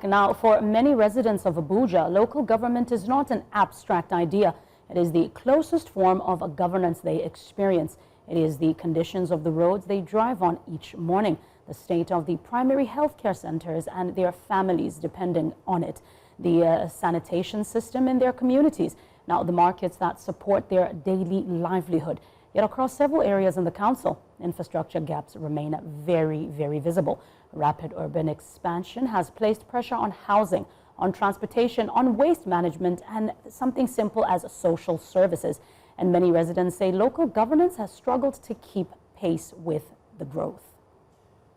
Now, for many residents of Abuja, local government is not an abstract idea. It is the closest form of a governance they experience. It is the conditions of the roads they drive on each morning, the state of the primary healthcare centers and their families depending on it, the sanitation system in their communities, now the markets that support their daily livelihood. Yet across several areas in the council, infrastructure gaps remain very, very visible. Rapid urban expansion has placed pressure on housing, on transportation, on waste management, and something simple as social services. And many residents say local governance has struggled to keep pace with the growth.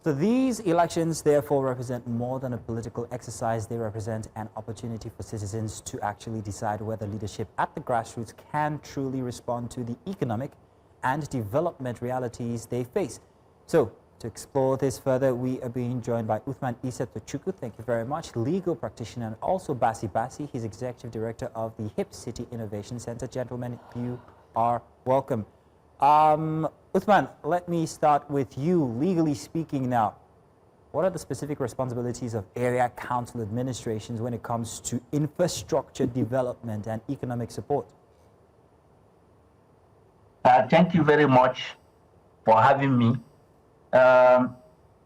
So these elections therefore represent more than a political exercise. They represent an opportunity for citizens to actually decide whether leadership at the grassroots can truly respond to the economic and development realities they face. So to explore this further, we are being joined by Uthman Isa Tochukwu, thank you very much, legal practitioner, and also Bassey Bassey, he's executive director of the HipCity Innovation Centre. Gentlemen, you are welcome. Uthman, let me start with you. Legally speaking now, what are the specific responsibilities of area council administrations when it comes to infrastructure development and economic support? Thank you very much for having me.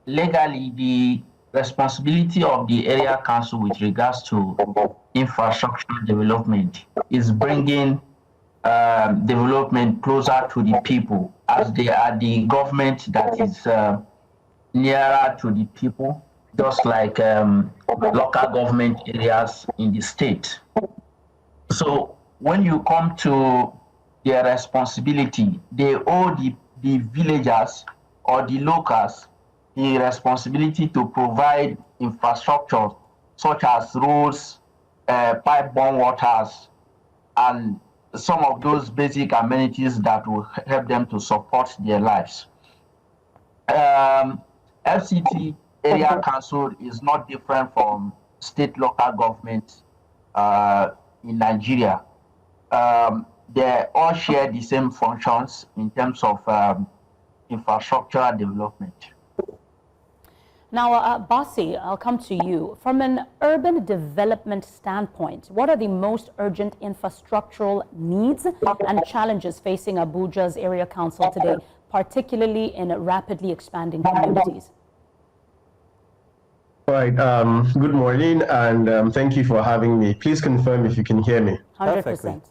Legally, the responsibility of the area council with regards to infrastructure development is bringing development closer to the people, as they are the government that is nearer to the people, just like local government areas in the state. So when you come to their responsibility, they owe the villagers or the locals the responsibility to provide infrastructure such as roads, pipe-borne waters, and some of those basic amenities that will help them to support their lives. FCT area council is not different from state local government in Nigeria. They all share the same functions in terms of infrastructure development. Now, Bassey, I'll come to you. From an urban development standpoint, what are the most urgent infrastructural needs and challenges facing Abuja's area council today, particularly in rapidly expanding communities? All right. Good morning, and thank you for having me. Please confirm if you can hear me. 100%.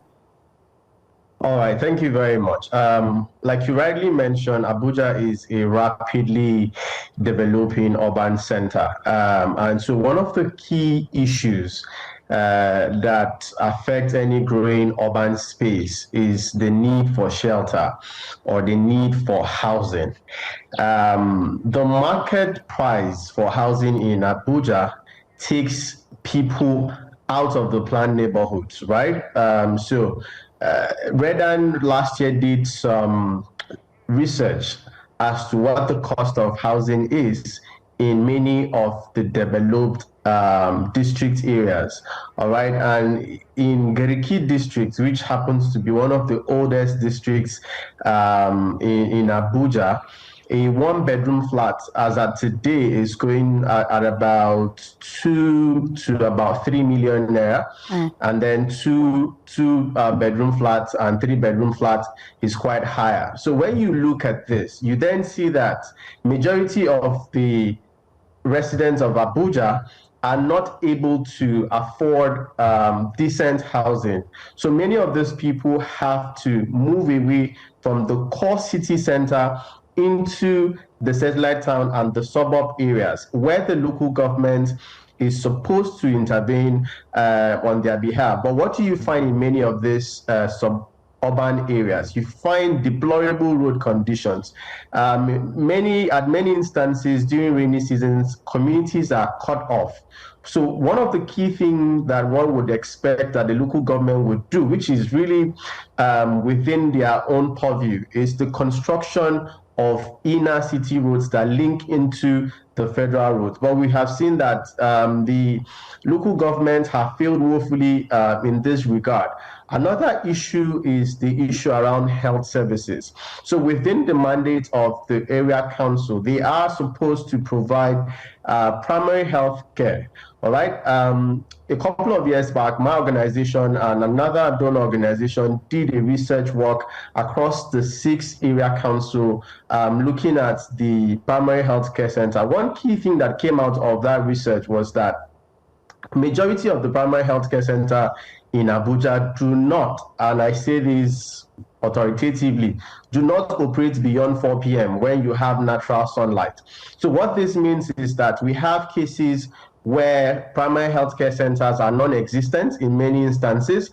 All right, thank you very much. Like you rightly mentioned, Abuja is a rapidly developing urban center. And so one of the key issues that affect any growing urban space is the need for shelter or the need for housing. The market price for housing in Abuja takes people out of the planned neighborhoods, right? Redan last year did some research as to what the cost of housing is in many of the developed district areas, all right? And in Gariki district, which happens to be one of the oldest districts in Abuja, a one-bedroom flat as at today is going at about 2 to about 3 million naira, and then two bedroom flats and 3-bedroom flats is quite higher. So when you look at this, you then see that majority of the residents of Abuja are not able to afford decent housing. So many of these people have to move away from the core city center into the satellite town and the suburb areas where the local government is supposed to intervene on their behalf. But what do you find in many of these suburban areas? You find deplorable road conditions. At many instances during rainy seasons, communities are cut off. So one of the key things that one would expect that the local government would do, which is really within their own purview, is the construction of inner city roads that link into the federal roads. But we have seen that the local governments have failed woefully in this regard. Another issue is the issue around health services. So within the mandate of the area council, they are supposed to provide primary health care. All right. A couple of years back, my organization and another donor organization did a research work across the 6 area council looking at the primary health care center. One key thing that came out of that research was that majority of the primary healthcare center in Abuja do not, and I say this authoritatively, do not operate beyond 4 p.m. when you have natural sunlight. So what this means is that we have cases where primary healthcare centers are non-existent in many instances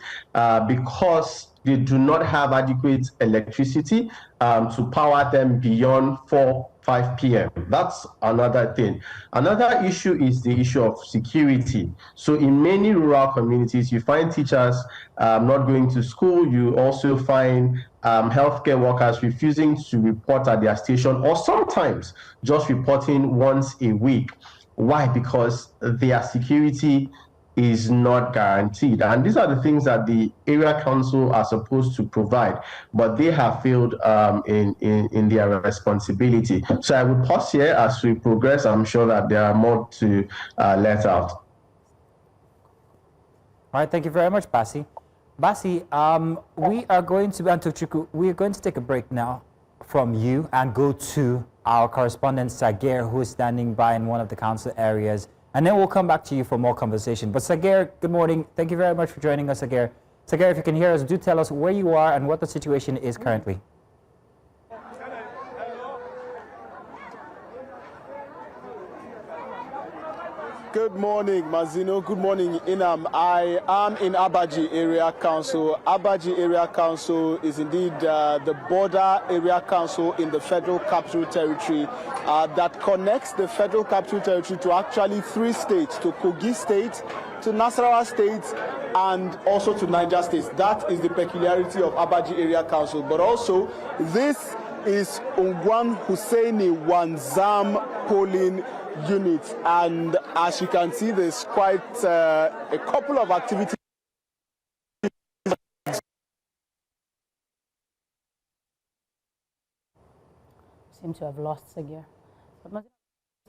because they do not have adequate electricity to power them beyond 5 p.m. That's another thing. Another issue is the issue of security. So in many rural communities, you find teachers not going to school. You also find healthcare workers refusing to report at their station, or sometimes just reporting once a week. Why? Because their security is not guaranteed. And these are the things that the area council are supposed to provide, but they have failed in their responsibility. So I will pause here as we progress. I'm sure that there are more to let out. All right, thank you very much, Bassey. Bassey, we are going to take a break now from you and go to our correspondent Sagir, who is standing by in one of the council areas. And then we'll come back to you for more conversation. But Sagir, good morning. Thank you very much for joining us, Sagir. Sagir, if you can hear us, do tell us where you are and what the situation is currently. Good morning, Mazino. Good morning, Inam. I am in Abaji Area Council. Abaji Area Council is indeed the border area council in the Federal Capital Territory that connects the Federal Capital Territory to actually 3 states, to Kogi State, to Nasarawa State, and also to Niger State. That is the peculiarity of Abaji Area Council. But also, this is Ungwan Husseini Wanzam polling unit, and as you can see, there's quite a couple of activities. Seem to have lost Sagir. But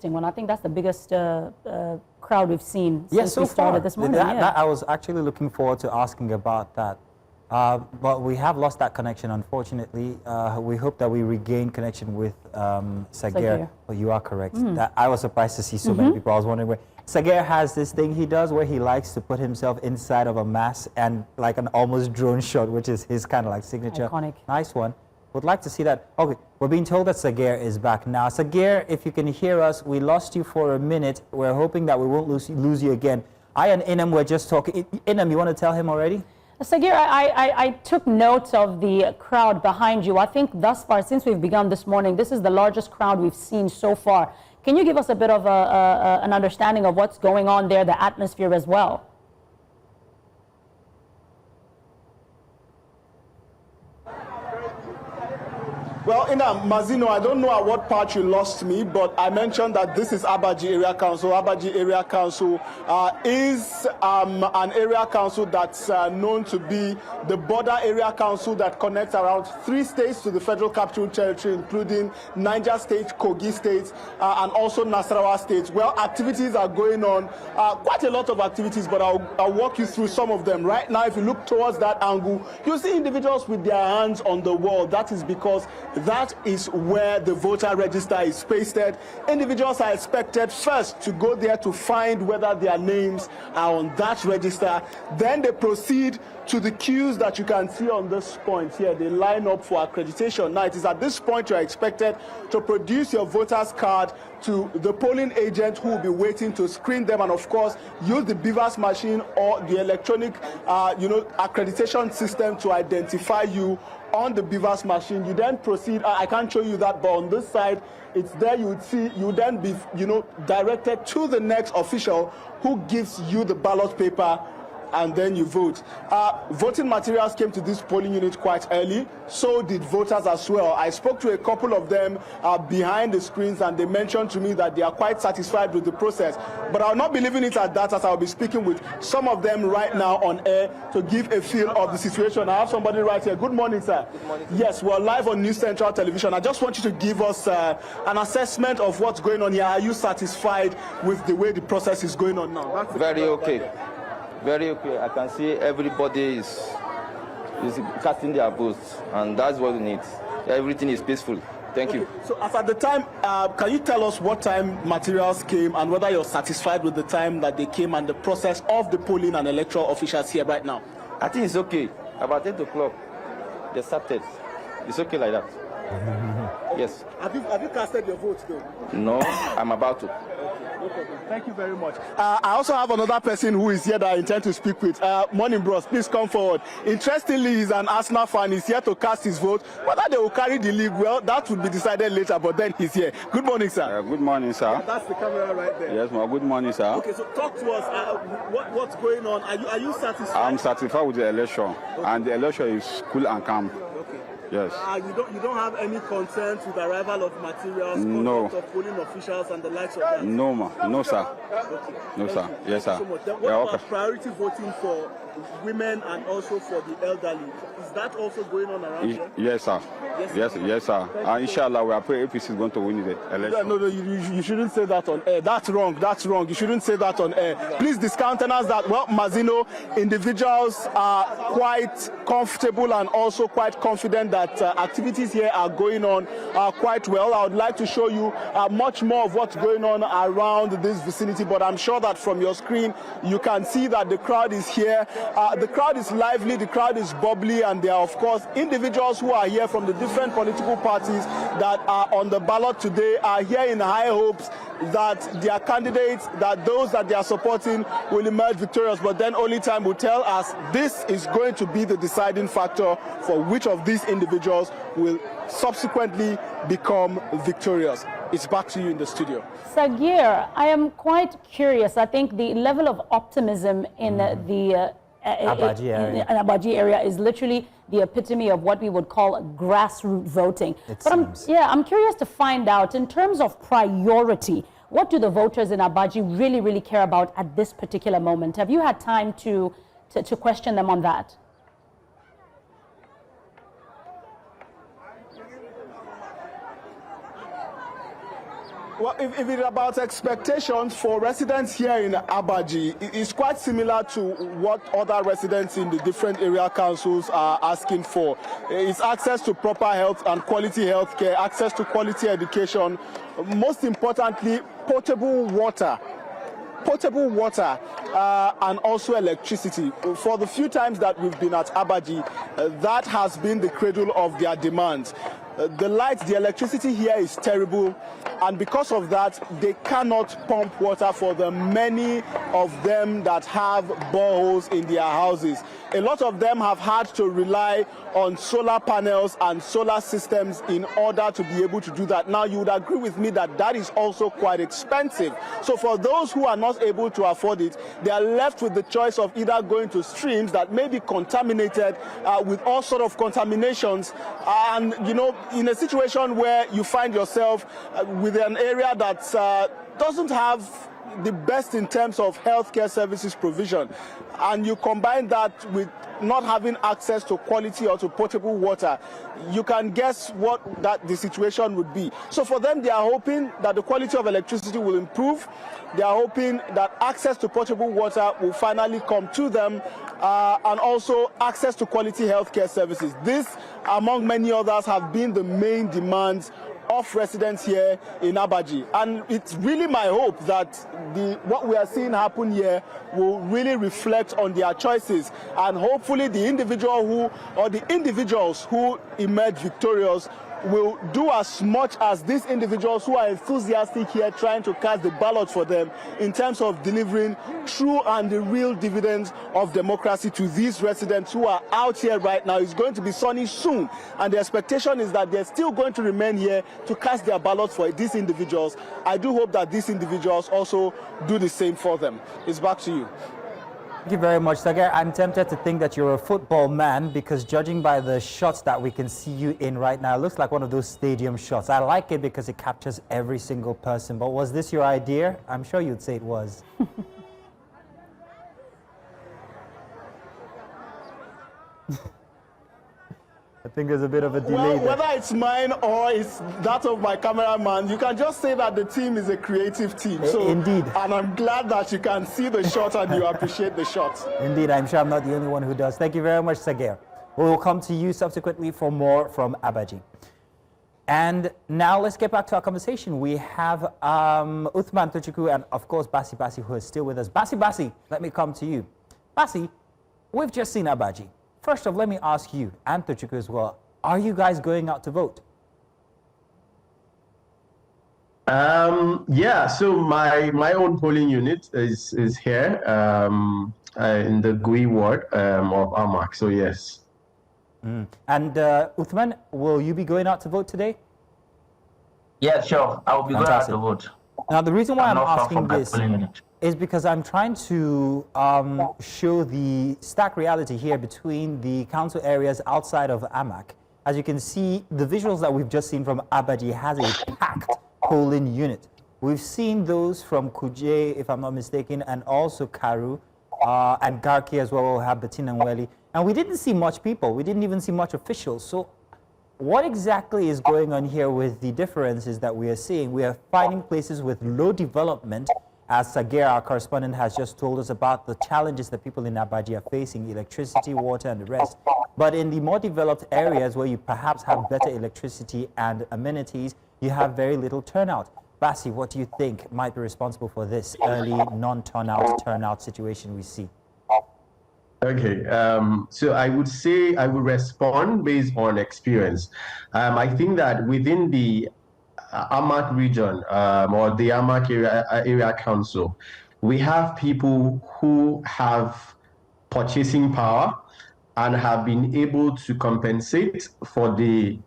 when I think that's the biggest crowd we've seen since we started this morning. That I was actually looking forward to asking about that. But we have lost that connection, unfortunately. We hope that we regain connection with Sagir. But you are correct. That I was surprised to see so many people. I was wondering where Sagir has this thing he does where he likes to put himself inside of a mass and like an almost drone shot, which is his kind of like signature. Iconic. Nice one. Would like to see that. Okay, we're being told that Sagir is back now. Sagir, if you can hear us, we lost you for a minute. We're hoping that we won't lose you again. I and Inam were just talking. Inam, you want to tell him already? Sagir, I took note of the crowd behind you. I think thus far, since we've begun this morning, this is the largest crowd we've seen so far. Can you give us a bit of an understanding of what's going on there, the atmosphere as well? Well, Mazino, I don't know at what part you lost me, but I mentioned that this is Abaji Area Council. Abaji Area Council is an area council that's known to be the border area council that connects around 3 states to the Federal Capital Territory, including Niger State, Kogi State, and also Nasarawa State. Well, activities are going on, quite a lot of activities, but I'll walk you through some of them. Right now, if you look towards that angle, you see individuals with their hands on the wall. That is because that is where the voter register is pasted. Individuals are expected first to go there to find whether their names are on that register. Then they proceed to the queues that you can see on this point here. They line up for accreditation. Now, it is at this point you are expected to produce your voter's card to the polling agent who will be waiting to screen them, and of course use the BVAS machine or the electronic accreditation system to identify you on the BVAS machine. You then proceed. I can't show you that, but on this side, it's there. You would see. You then be, directed to the next official who gives you the ballot paper and then you vote. Voting materials came to this polling unit quite early. So did voters as well. I spoke to a couple of them behind the screens, and they mentioned to me that they are quite satisfied with the process. But I'll not be leaving it at that, as I'll be speaking with some of them right now on air to give a feel of the situation. I have somebody right here. Good morning, sir. Good morning. Yes, we're live on News Central Television. I just want you to give us an assessment of what's going on here. Are you satisfied with the way the process is going on now? Very okay. Very okay. I can see everybody is casting their votes, and that's what we need. Everything is peaceful. Thank you. So as at the time, can you tell us what time materials came and whether you're satisfied with the time that they came and the process of the polling and electoral officials here right now? I think it's okay. About 8 o'clock, they started. It's okay like that. Yes. Have you casted your vote though? No, I'm about to. No problem. Thank you very much. I also have another person who is here that I intend to speak with. Morning, bros. Please come forward. Interestingly, he's an Arsenal fan. He's here to cast his vote. Whether they will carry the league, well, that will be decided later, but then he's here. Good morning, sir. Good morning, sir. Yeah, that's the camera right there. Yes, ma'am. Good morning, sir. Okay, so talk to us. What's going on? Are you satisfied? I'm satisfied with the election, okay. And the election is cool and calm. Yes. You don't have any concerns with arrival of materials, no. Of polling officials and the likes of that? No, ma. No, sir. Okay. No, sir. You. Yes, sir. So much. Then what about priority voting for women and also for the elderly? Is that also going on around here? Yes, sir. Yes, sir. And inshallah, we are praying APC is going to win the election. No, you shouldn't say that on air. That's wrong. You shouldn't say that on air. Please discountenance that. Well, Mazino, individuals are quite comfortable and also quite confident that activities here are going on quite well. I would like to show you much more of what's going on around this vicinity, but I'm sure that from your screen you can see that the crowd is here. The crowd is lively, the crowd is bubbly, and there are of course individuals who are here from the different political parties that are on the ballot today, are here in high hopes that their candidates, that those that they are supporting will emerge victorious, but then only time will tell us. This is going to be the deciding factor for which of these individuals will subsequently become victorious. It's back to you in the studio. Sagir, I am quite curious. I think the level of optimism in the Abuja area is literally the epitome of what we would call grassroots voting. I'm curious to find out, in terms of priority, what do the voters in Abuja really care about at this particular moment? Have you had time to question them on that? Well, if it's about expectations for residents here in Abuja, it's quite similar to what other residents in the different area councils are asking for. It's access to proper health and quality health care, access to quality education, most importantly, potable water, and also electricity. For the few times that we've been at Abuja, that has been the cradle of their demands. The electricity here is terrible, and because of that, they cannot pump water for the many of them that have boreholes in their houses. A lot of them have had to rely on solar panels and solar systems in order to be able to do that. Now, you would agree with me that that is also quite expensive. So for those who are not able to afford it, they are left with the choice of either going to streams that may be contaminated with all sort of contaminations, and in a situation where you find yourself with an area that doesn't have the best in terms of healthcare services provision, and you combine that with not having access to quality or to potable water, you can guess what the situation would be. So for them, they are hoping that the quality of electricity will improve. They are hoping that access to potable water will finally come to them, and also access to quality healthcare services. This, among many others, have been the main demands of residents here in Abuja. And it's really my hope that what we are seeing happen here will really reflect on their choices, and hopefully the individuals who emerge victorious will do as much as these individuals who are enthusiastic here trying to cast the ballot for them in terms of delivering true and the real dividends of democracy to these residents who are out here right now. It's going to be sunny soon, and the expectation is that they're still going to remain here to cast their ballots for these individuals. I do hope that these individuals also do the same for them. It's back to you. Thank you very much, Sagar. I'm tempted to think that you're a football man because judging by the shots that we can see you in right now, it looks like one of those stadium shots. I like it because it captures every single person. But was this your idea? I'm sure you'd say it was. I think there's a bit of a delay Well, there. whether it's mine or it's that of my cameraman, you can just say that the team is a creative team. So, Indeed. And I'm glad that you can see the shot and you appreciate the shot. Indeed, I'm sure I'm not the only one who does. Thank you very much, Sagar. We will come to you subsequently for more from Abaji. And now let's get back to our conversation. We have Uthman Tochukwu and, of course, Bassey Bassey, who is still with us. Bassey Bassey, let me come to you. Bassey, we've just seen Abaji. First off, let me ask you, and Tochukwu as well, are you guys going out to vote? Yeah, so my own polling unit is here in the Gui ward of Amak, so yes. And Uthman, will you be going out to vote today? Yeah, sure. I will be Fantastic. going out to vote. Now, the reason why I'm not far asking from my this polling unit. is because I'm trying to show the stark reality here between the council areas outside of Amak. As you can see, the visuals that we've just seen from Abaji has a packed polling unit. We've seen those from Kuje, if I'm not mistaken, and also Karu, and Garki as well, we'll have Betin and Weli. And we didn't see much people. We didn't even see much officials. So what exactly is going on here with the differences that we are seeing? We are finding places with low development, as Sagar, our correspondent, has just told us about the challenges that people in Abaji are facing, electricity, water, and the rest. But in the more developed areas where you perhaps have better electricity and amenities, you have very little turnout. Bassey, what do you think might be responsible for this early non-turnout situation we see? Okay, so I would say I would respond based on experience. I think that within the Amak region or the Amak area council, we have people who have purchasing power and have been able to compensate for the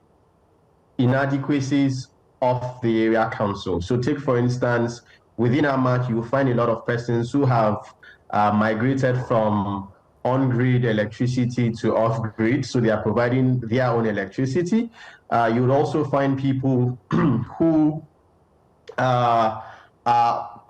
inadequacies of the area council. So take, for instance, within Amak, you will find a lot of persons who have migrated from on-grid electricity to off-grid, so they are providing their own electricity. You would also find people who are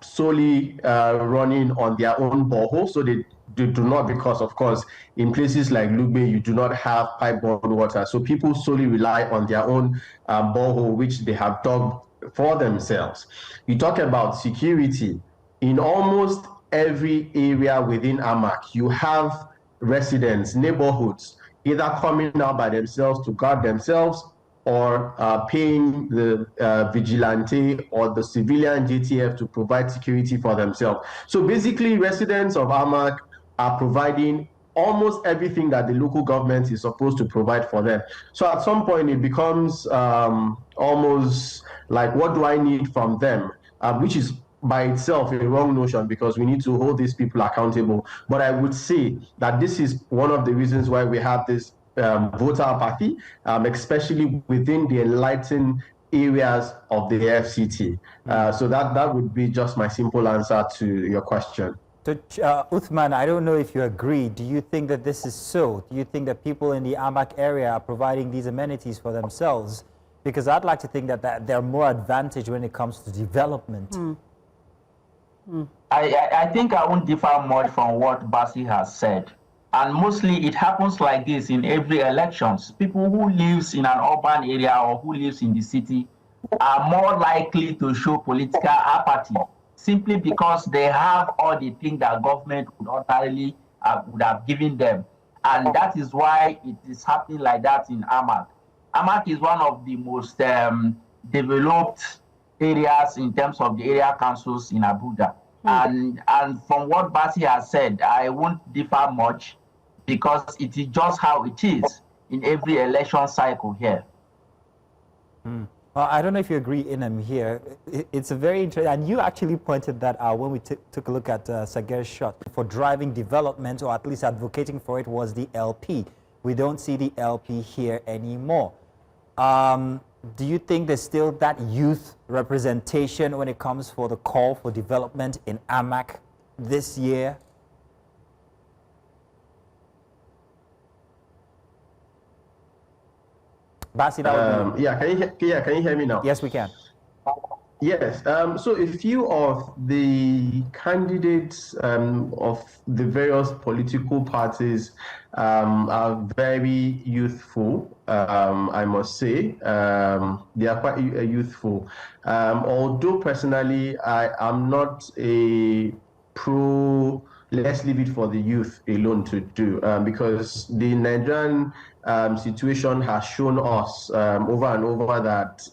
solely running on their own borehole, so they do not, because of course in places like Lugbe you do not have pipe-borne water, so people solely rely on their own borehole which they have dug for themselves. You talk about security. In almost every area within Amak, you have residents, neighborhoods, either coming out by themselves to guard themselves or paying the vigilante or the civilian JTF to provide security for themselves. So basically, residents of Amak are providing almost everything that the local government is supposed to provide for them. So at some point, it becomes almost like, what do I need from them? Which is by itself a wrong notion, because we need to hold these people accountable. But I would say that this is one of the reasons why we have this voter apathy, especially within the enlightened areas of the FCT. So that would be just my simple answer to your question. So, Uthman, I don't know if you agree. Do you think that this is so? Do you think that people in the Amak area are providing these amenities for themselves? Because I'd like to think that they're more advantaged when it comes to development. I think I won't differ much from what Bassey has said. And mostly it happens like this in every elections. People who lives in an urban area or who lives in the city are more likely to show political apathy, simply because they have all the things that government would ordinarily would have given them. And that is why it is happening like that in Amak. Amak is one of the most developed areas in terms of the area councils in Abuja. And from what Bassey has said, I won't differ much, because it is just how it is in every election cycle here. Well, I don't know if you agree, Inem, here. It's a very interesting, and you actually pointed that out when we took a look at Sagar's shot. For driving development, or at least advocating for it, was the LP. We don't see the LP here anymore. Do you think there's still that youth representation when it comes for the call for development in Amak this year? Bassey, that would be... Can you hear me now? Yes, we can. Yes. So a few of the candidates of the various political parties are very youthful, I must say. They are quite youthful. Although personally, I am not a pro let's leave it for the youth alone to do, because the Nigerian situation has shown us over and over that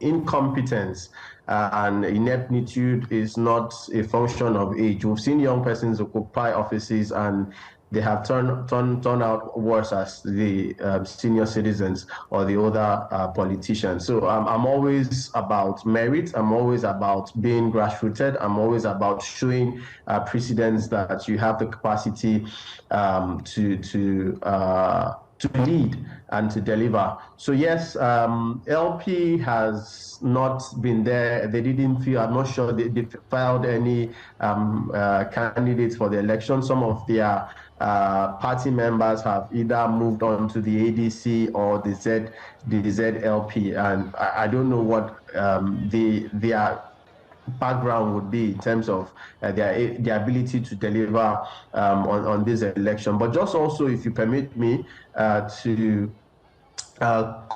incompetence and ineptitude is not a function of age. We've seen young persons occupy offices and they have turned out worse as the senior citizens or the other politicians. So I'm always about merit. I'm always about being grassrooted. I'm always about showing precedents that you have the capacity to lead and to deliver. So yes, LP has not been there. They didn't feel, I'm not sure they filed any candidates for the election. Some of their party members have either moved on to the ADC or the ZLP, and I don't know what their background would be in terms of their ability to deliver on this election. But just also, if you permit me to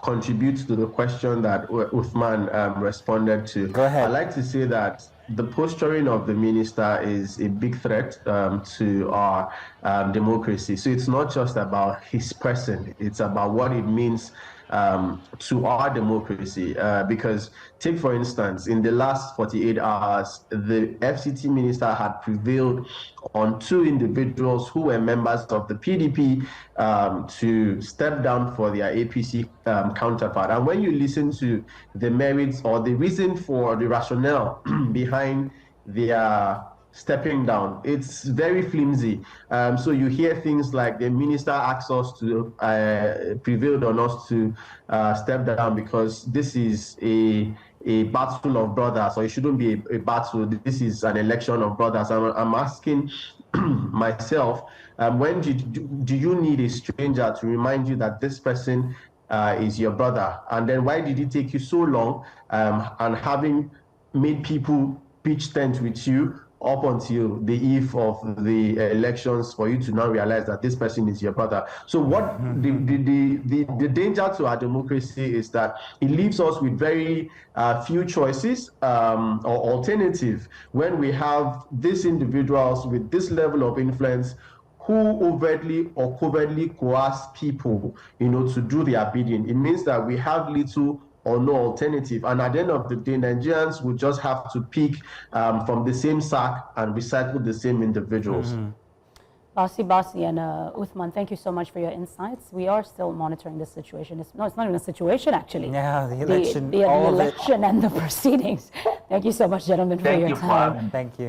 contribute to the question that Uthman responded to. Go ahead. I'd like to say that the posturing of the minister is a big threat to our democracy. So it's not just about his person, it's about what it means to our democracy. Because take, for instance, in the last 48 hours, the FCT minister had prevailed on 2 individuals who were members of the PDP to step down for their APC counterpart. And when you listen to the merits or the reason for the rationale behind their stepping down, it's very flimsy. So you hear things like the minister asks us to prevailed on us to step down because this is a battle of brothers, or it shouldn't be a battle. This is an election of brothers. I'm asking myself, when do you need a stranger to remind you that this person is your brother? And then why did it take you so long, and having made people pitch tent with you up until the eve of the elections for you to now realize that this person is your brother? So what the danger to our democracy is that it leaves us with very few choices or alternative when we have these individuals with this level of influence who overtly or covertly coerce people, to do their bidding. It means that we have little or no alternative, and at the end of the day, Nigerians will just have to pick from the same sack and recycle the same individuals. Bassey Bassey and Uthman, thank you so much for your insights. We are still monitoring this situation. It's not even a situation, actually. Yeah, the election. The election and the proceedings. Thank you so much, gentlemen, for your time. Thank you.